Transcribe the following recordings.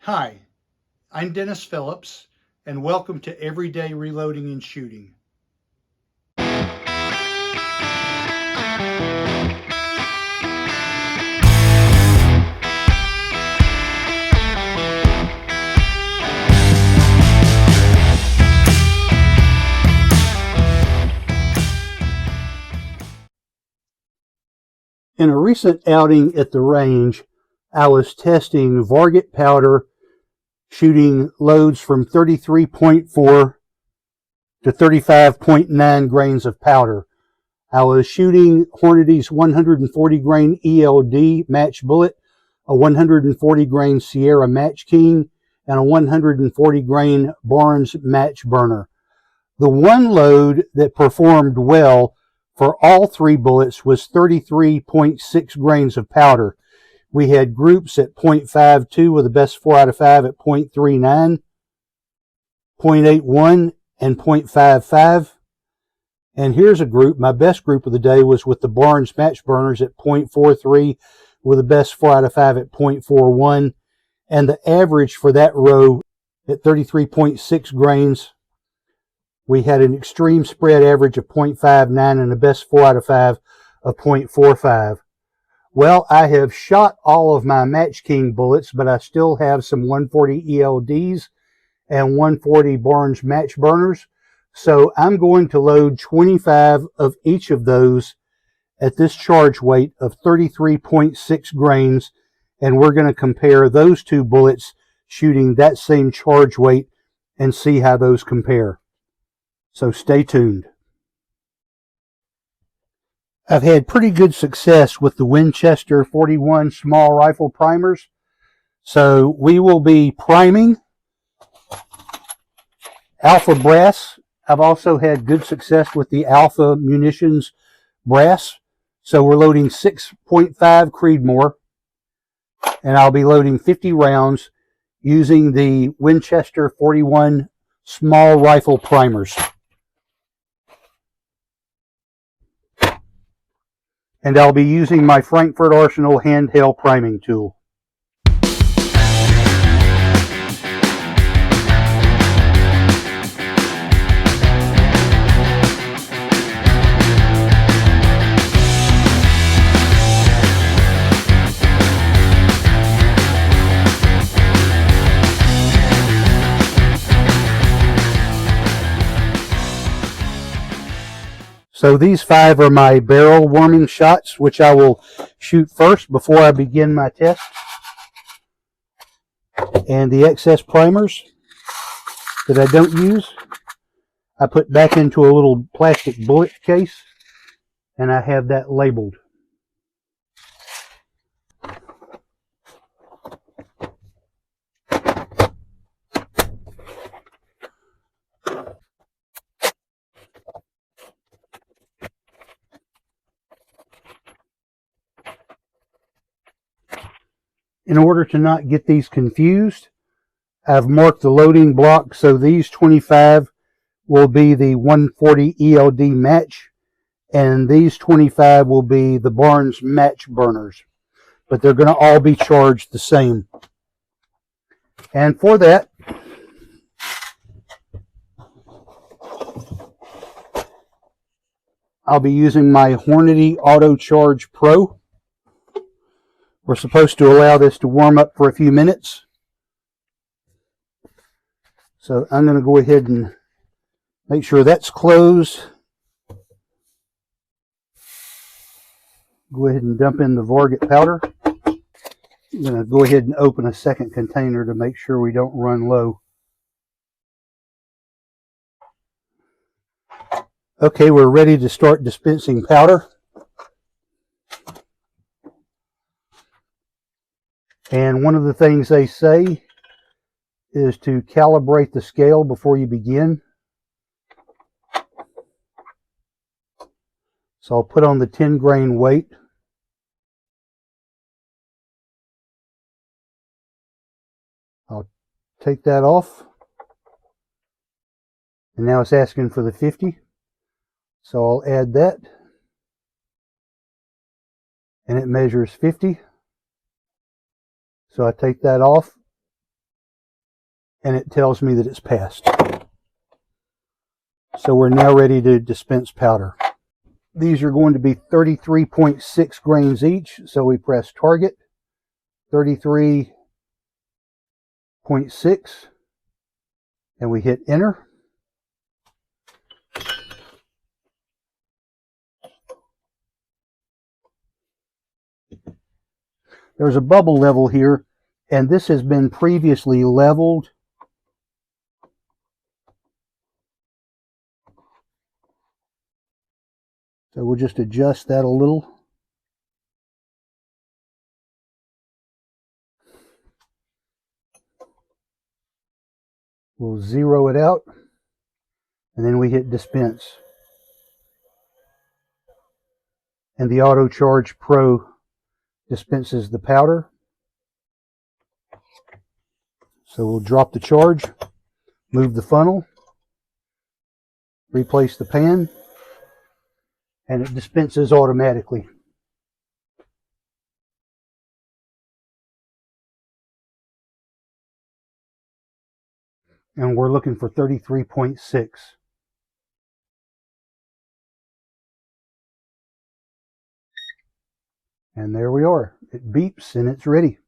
Hi, I'm Dennis Phillips, and welcome to Everyday Reloading and Shooting. In a recent outing at the range, I was testing Varget powder, shooting loads from 33.4 to 35.9 grains of powder. I was shooting Hornady's 140 grain ELD match bullet, a 140 grain Sierra Match King, and a 140 grain Barnes match burner. The one load that performed well for all three bullets was 33.6 grains of powder. We had groups at 0.52 with the best 4 out of 5 at 0.39, 0.81, and 0.55. And here's a group. My best group of the day was with the Barnes match burners at 0.43 with the best 4 out of 5 at 0.41. And the average for that row at 33.6 grains, we had an extreme spread average of 0.59 and the best 4 out of 5 of 0.45. Well, I have shot all of my Match King bullets, but I still have some 140 ELDs and 140 Barnes match burners. So I'm going to load 25 of each of those at this charge weight of 33.6 grains, and we're going to compare those two bullets shooting that same charge weight and see how those compare. So stay tuned. I've had pretty good success with the Winchester 41 small rifle primers. So we will be priming Alpha brass. I've also had good success with the Alpha munitions brass. So we're loading 6.5 Creedmoor, and I'll be loading 50 rounds using the Winchester 41 small rifle primers. And I'll be using my Frankford Arsenal handheld priming tool. So these 5 are my barrel warming shots, which I will shoot first before I begin my test. And the excess primers that I don't use, I put back into a little plastic bullet case, and I have that labeled. In order to not get these confused, I've marked the loading block, so these 25 will be the 140 ELD match, and these 25 will be the Barnes match burners. But they're going to all be charged the same. And for that, I'll be using my Hornady Auto Charge Pro. We're supposed to allow this to warm up for a few minutes. So I'm going to go ahead and make sure that's closed. Go ahead and dump in the Varget powder. I'm going to go ahead and open a second container to make sure we don't run low. Okay, we're ready to start dispensing powder. And one of the things they say is to calibrate the scale before you begin. So I'll put on the 10 grain weight. I'll take that off. And now it's asking for the 50. So I'll add that. And it measures 50. So I take that off and it tells me that it's passed. So we're now ready to dispense powder. These are going to be 33.6 grains each, so we press target, 33.6, and we hit enter. There's a bubble level here, and this has been previously leveled. So we'll just adjust that a little. We'll zero it out, and then we hit dispense. And the Auto Charge Pro dispenses the powder. So we'll drop the charge, move the funnel, replace the pan, and it dispenses automatically. And we're looking for 33.6. And there we are. It beeps and it's ready.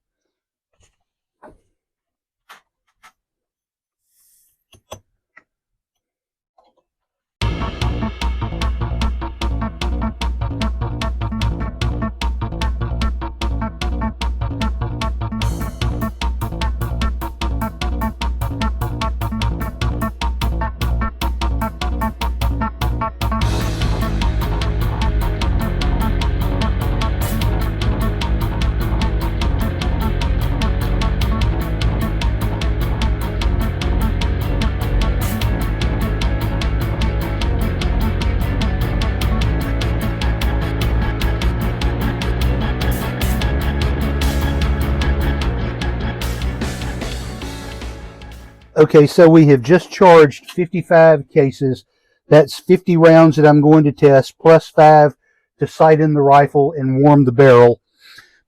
Okay, so we have just charged 55 cases. That's 50 rounds that I'm going to test, plus 5 to sight in the rifle and warm the barrel.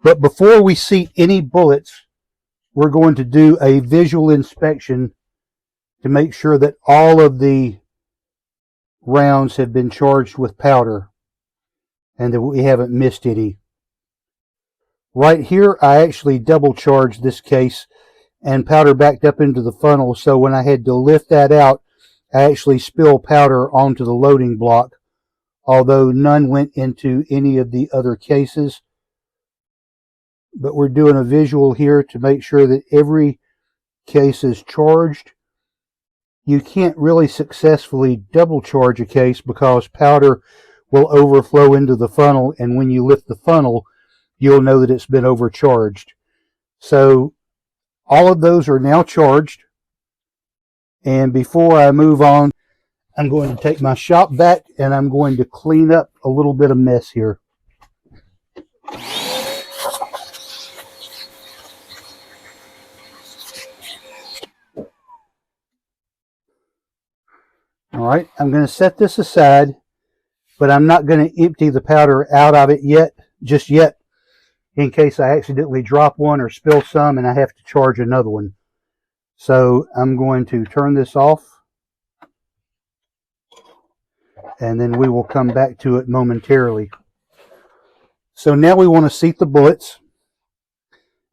But before we seat any bullets, we're going to do a visual inspection to make sure that all of the rounds have been charged with powder and that we haven't missed any. Right here, I actually double charged this case and powder backed up into the funnel, so when I had to lift that out, I actually spilled powder onto the loading block, although none went into any of the other cases. But we're doing a visual here to make sure that every case is charged. You can't really successfully double charge a case because powder will overflow into the funnel, and when you lift the funnel, you'll know that it's been overcharged. So all of those are now charged, and before I move on, I'm going to take my shop vac and I'm going to clean up a little bit of mess here. All right, I'm going to set this aside, but I'm not going to empty the powder out of it just yet, in case I accidentally drop one or spill some and I have to charge another one. So I'm going to turn this off, and then we will come back to it momentarily. So now we want to seat the bullets,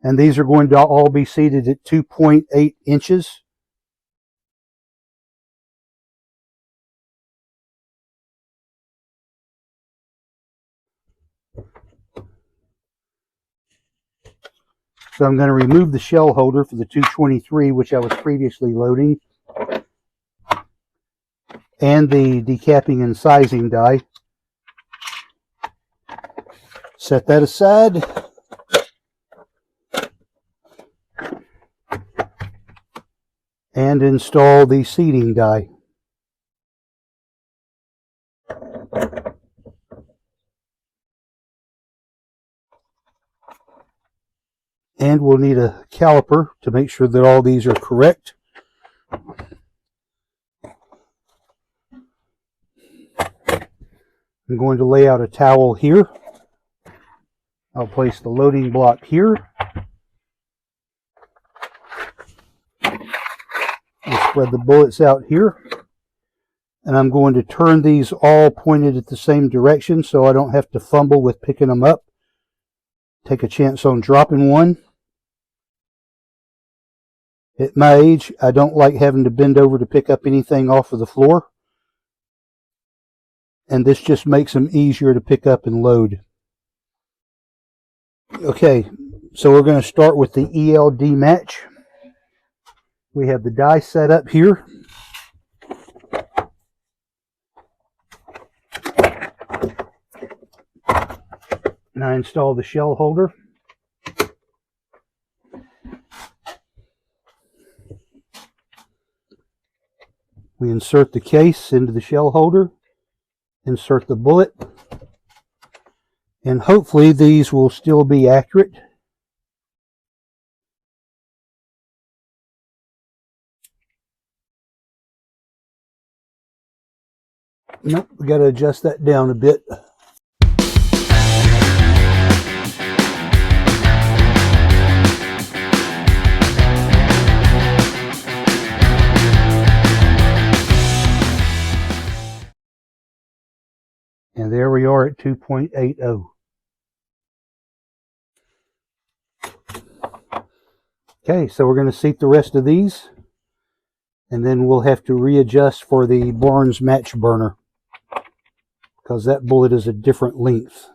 and these are going to all be seated at 2.8 inches. So I'm going to remove the shell holder for the 223, which I was previously loading, and the decapping and sizing die. Set that aside. And install the seating die. And we'll need a caliper to make sure that all these are correct. I'm going to lay out a towel here. I'll place the loading block here. spread the bullets out here. And I'm going to turn these all pointed at the same direction so I don't have to fumble with picking them up. Take a chance on dropping one. At my age, I don't like having to bend over to pick up anything off of the floor. And this just makes them easier to pick up and load. Okay, so we're going to start with the ELD match. We have the die set up here. And I install the shell holder. We insert the case into the shell holder, insert the bullet, and hopefully these will still be accurate. Nope, we got to adjust that down a bit. And there we are at 2.80. Okay, so we're going to seat the rest of these, and then we'll have to readjust for the Barnes match burner because that bullet is a different length.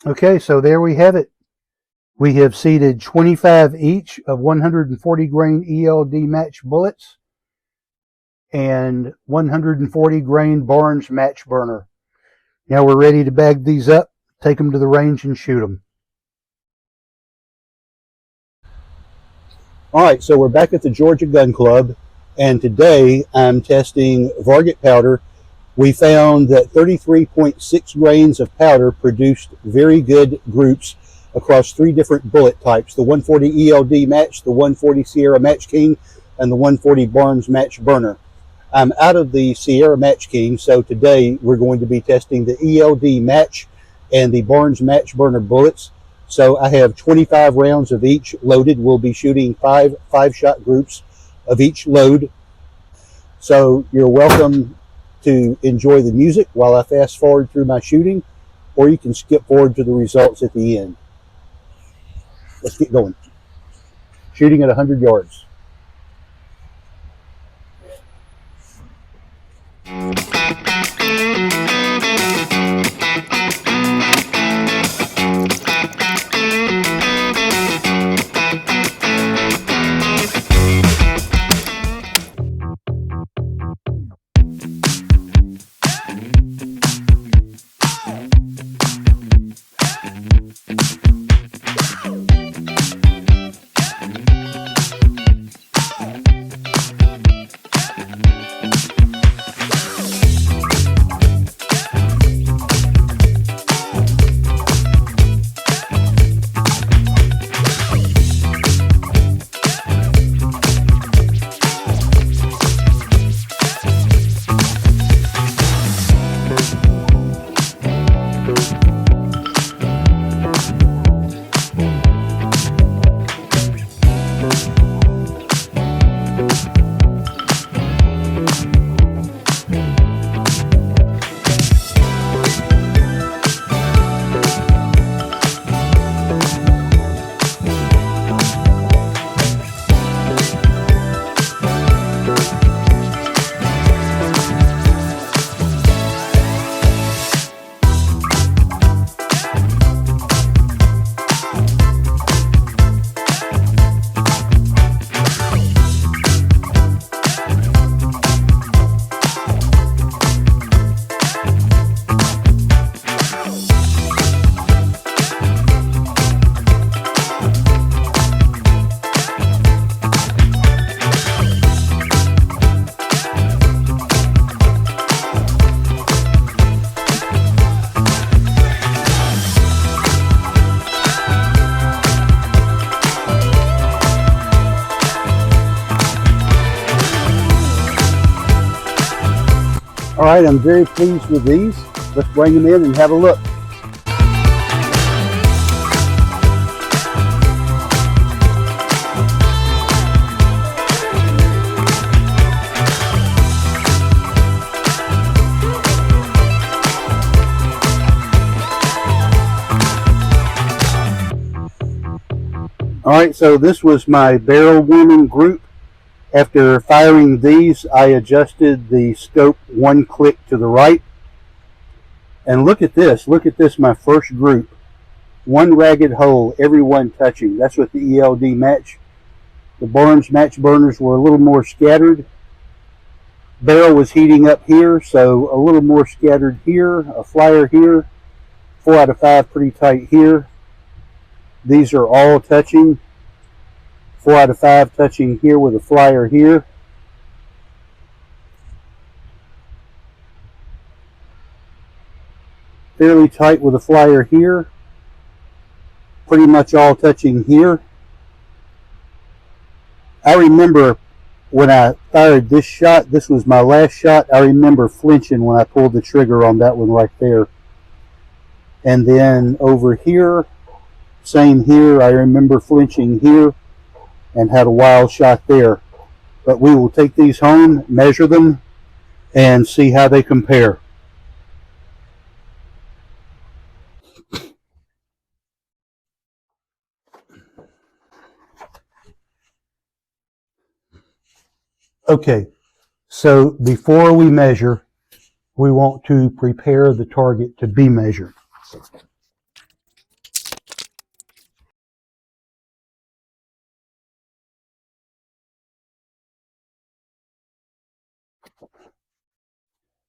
Okay, so there we have it. We have seated 25 each of 140 grain ELD match bullets and 140 grain Barnes match burner. Now we're ready to bag these up, take them to the range and shoot them. All right, so we're back at the Georgia Gun Club, and today I'm testing Varget powder. We found that 33.6 grains of powder produced very good groups across 3 different bullet types: the 140 ELD match, the 140 Sierra Match King, and the 140 Barnes Match Burner. I'm out of the Sierra Match King, so today we're going to be testing the ELD match and the Barnes Match Burner bullets. So I have 25 rounds of each loaded. We'll be shooting 5 5-shot groups of each load. So you're welcome to enjoy the music while I fast forward through my shooting, or you can skip forward to the results at the end. Let's get going. Shooting at 100 yards. All right, I'm very pleased with these. Let's bring them in and have a look. All right, so this was my barrel warming group. After firing these, I adjusted the scope one click to the right. And look at this, my first group. One ragged hole, every one touching. That's with the ELD match. The Barnes match burners were a little more scattered. Barrel was heating up here, so a little more scattered here, a flyer here. 4 out of 5 pretty tight here. These are all touching. 4 out of 5 touching here with a flyer here. Fairly tight with a flyer here. Pretty much all touching here. I remember when I fired this shot, this was my last shot, I remember flinching when I pulled the trigger on that one right there. And then over here, same here, I remember flinching here and had a wild shot there. But we will take these home, measure them, and see how they compare. Okay, so before we measure, we want to prepare the target to be measured.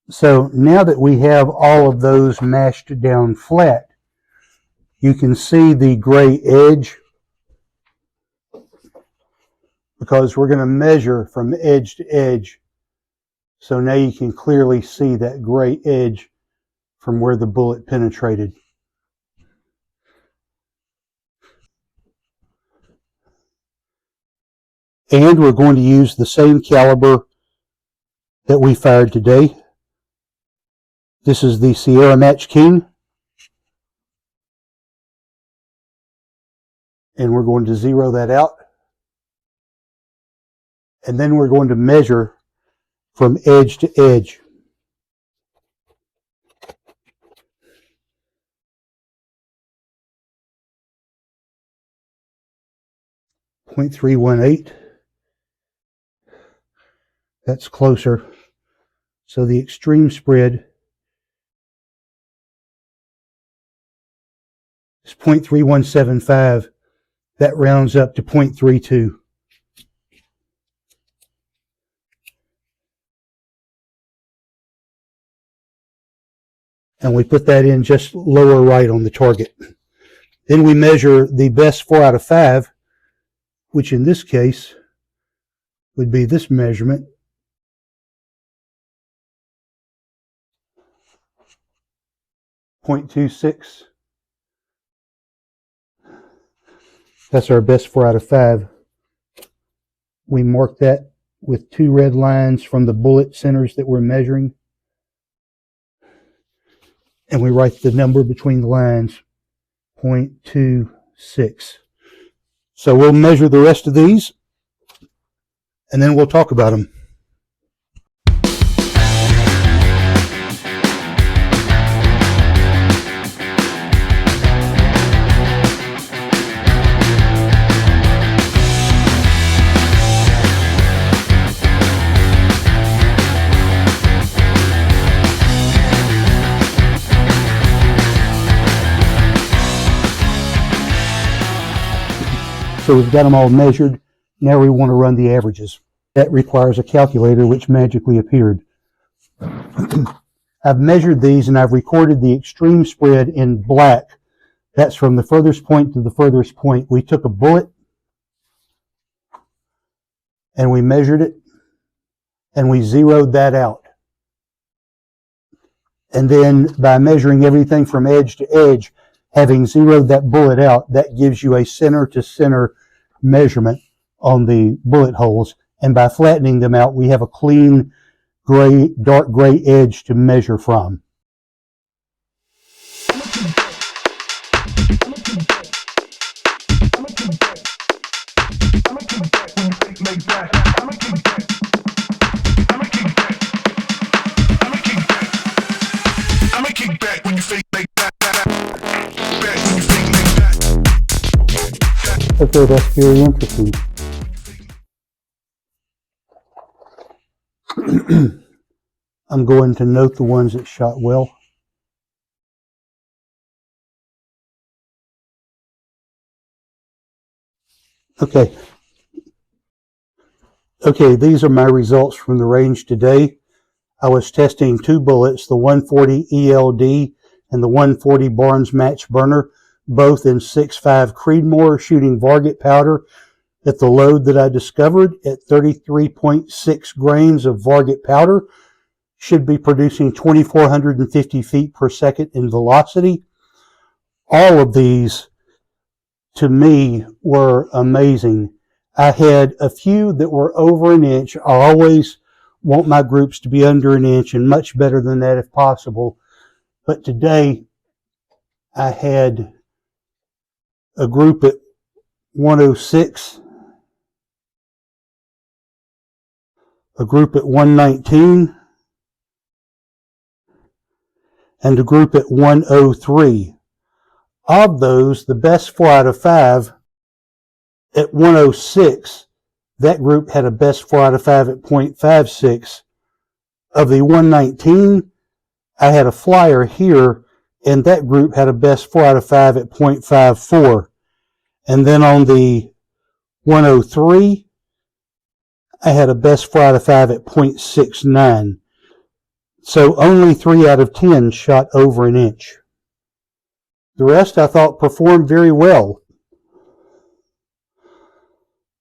So now that we have all of those mashed down flat, you can see the gray edge because we're going to measure from edge to edge. So now you can clearly see that gray edge from where the bullet penetrated. And we're going to use the same caliber that we fired today. This is the Sierra Match King. And we're going to zero that out. And then we're going to measure from edge to edge. .318. That's closer. So the extreme spread is .3175. That rounds up to .32. And we put that in just lower right on the target. Then we measure the best 4 out of 5, which in this case would be this measurement. .26. That's our best 4 out of 5. We mark that with 2 red lines from the bullet centers that we're measuring. And we write the number between the lines, .26. So we'll measure the rest of these, and then we'll talk about them. So we've got them all measured. Now we want to run the averages. That requires a calculator, which magically appeared. I've measured these and I've recorded the extreme spread in black. That's from the furthest point to the furthest point. We took a bullet and we measured it and we zeroed that out. And then by measuring everything from edge to edge, having zeroed that bullet out, that gives you a center to center measurement on the bullet holes. And by flattening them out, we have a clean dark gray edge to measure from. Okay, that's very interesting. I'm going to note the ones that shot well. Okay. Okay, these are my results from the range today. I was testing two bullets, the 140 ELD and the 140 Barnes Match Burner, both in 6.5 Creedmoor, shooting Varget powder at the load that I discovered at 33.6 grains of Varget powder. Should be producing 2,450 feet per second in velocity. All of these, to me, were amazing. I had a few that were over an inch. I always want my groups to be under an inch and much better than that if possible. But today, I had a group at 106, a group at 119, and a group at 103. Of those, the best 4 out of 5 at 106, that group had a best 4 out of 5 at 0.56. Of the 119, I had a flyer here, and that group had a best 4 out of 5 at 0.54. And then on the 103, I had a best 4 out of 5 at 0.69. So only 3 out of 10 shot over an inch. The rest I thought performed very well.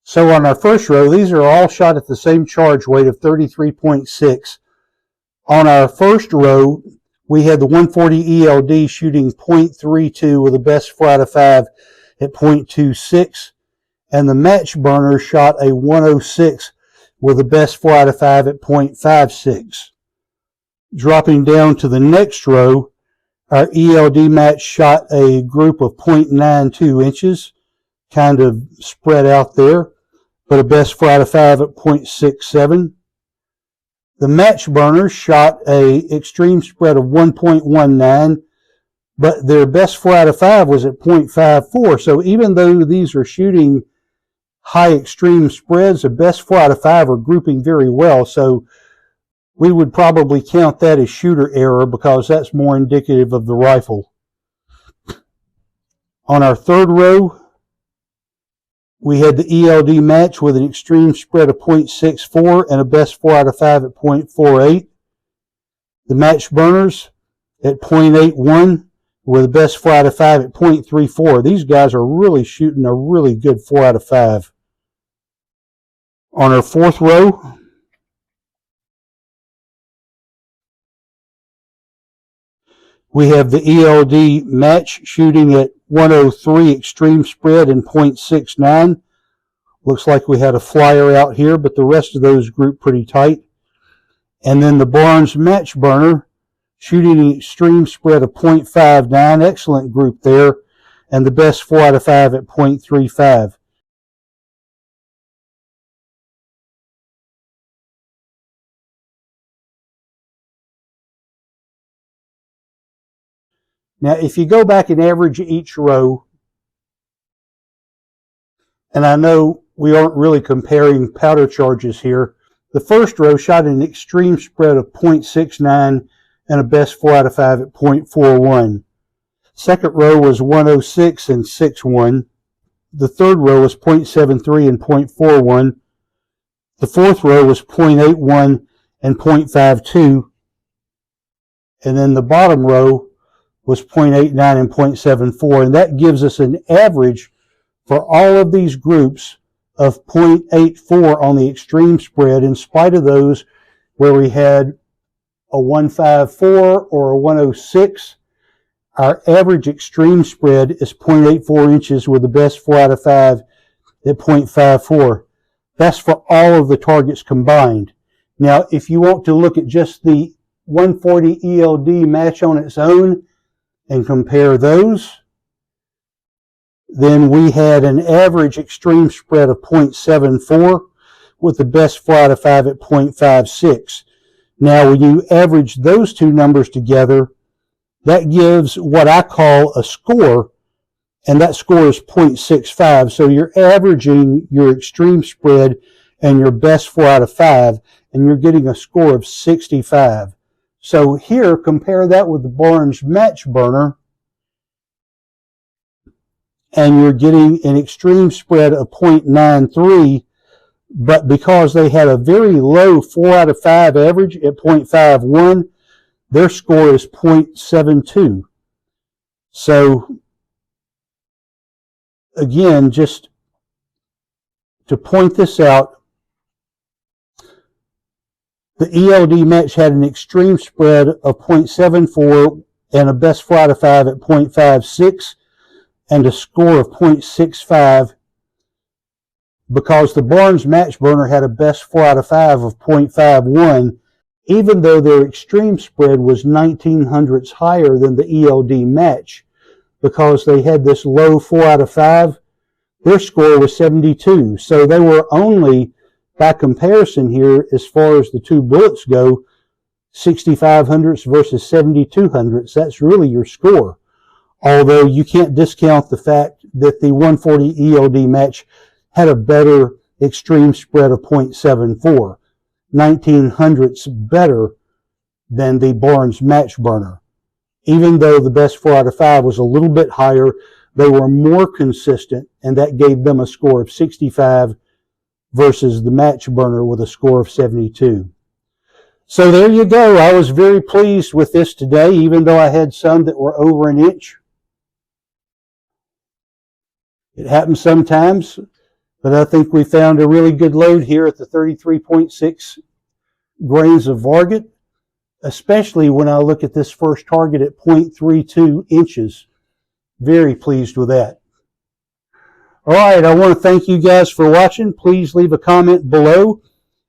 So on our first row, these are all shot at the same charge weight of 33.6. On our first row, we had the 140 ELD shooting 0.32 with a best 4 out of 5 at 0.26. And the match burner shot a 106 with a best 4 out of 5 at 0.56. Dropping down to the next row, our ELD match shot a group of 0.92 inches, kind of spread out there, but a best 4 out of 5 at 0.67. The match burners shot a extreme spread of 1.19, but their best 4 out of 5 was at 0.54. So even though these are shooting high extreme spreads, the best 4 out of 5 are grouping very well. So we would probably count that as shooter error because that's more indicative of the rifle. On our third row, we had the ELD match with an extreme spread of 0.64 and a best 4 out of 5 at 0.48. The match burners at 0.81 with a best 4 out of 5 at 0.34. These guys are really shooting a really good 4 out of 5. On our fourth row, we have the ELD match shooting at 103 extreme spread and 0.69. Looks like we had a flyer out here, but the rest of those group pretty tight. And then the Barnes match burner shooting an extreme spread of 0.59. Excellent group there. And the best 4 out of 5 at 0.35. Now, if you go back and average each row, and I know we aren't really comparing powder charges here, the first row shot an extreme spread of 0.69 and a best 4 out of 5 at 0.41. Second row was 106 and 6.1. The third row was 0.73 and 0.41. The fourth row was 0.81 and 0.52. And then the bottom row was 0.89 and 0.74, and that gives us an average for all of these groups of 0.84 on the extreme spread, in spite of those where we had a 154 or a 106. Our average extreme spread is 0.84 inches with the best 4 out of 5 at 0.54. That's for all of the targets combined. Now, if you want to look at just the 140 ELD match on its own and compare those, then we had an average extreme spread of 0.74 with the best 4 out of 5 at 0.56. Now, when you average those two numbers together, that gives what I call a score, and that score is 0.65. So you're averaging your extreme spread and your best 4 out of 5, and you're getting a score of 65. So here, compare that with the Barnes match burner, and you're getting an extreme spread of 0.93, but because they had a very low 4 out of 5 average at 0.51, their score is 0.72. So again, just to point this out, the ELD match had an extreme spread of 0.74 and a best 4 out of 5 at 0.56 and a score of 0.65, because the Barnes match burner had a best 4 out of 5 of 0.51, even though their extreme spread was 1900ths higher than the ELD match. Because they had this low 4 out of 5, their score was 72. So they were only, by comparison here, as far as the two bullets go, 6500ths versus 7200ths. That's really your score. Although you can't discount the fact that the 140 ELD match had a better extreme spread of 0.74, 1900ths better than the Barnes match burner. Even though the best 4 out of 5 was a little bit higher, they were more consistent, and that gave them a score of 65 versus the match burner with a score of 72. So there you go. I was very pleased with this today, even though I had some that were over an inch. It happens sometimes, but I think we found a really good load here at the 33.6 grains of Varget, especially when I look at this first target at 0.32 inches. Very pleased with that. All right, I want to thank you guys for watching. Please leave a comment below.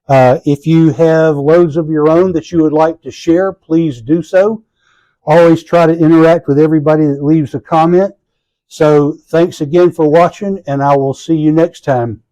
If you have loads of your own that you would like to share, please do so. Always try to interact with everybody that leaves a comment. So thanks again for watching, and I will see you next time.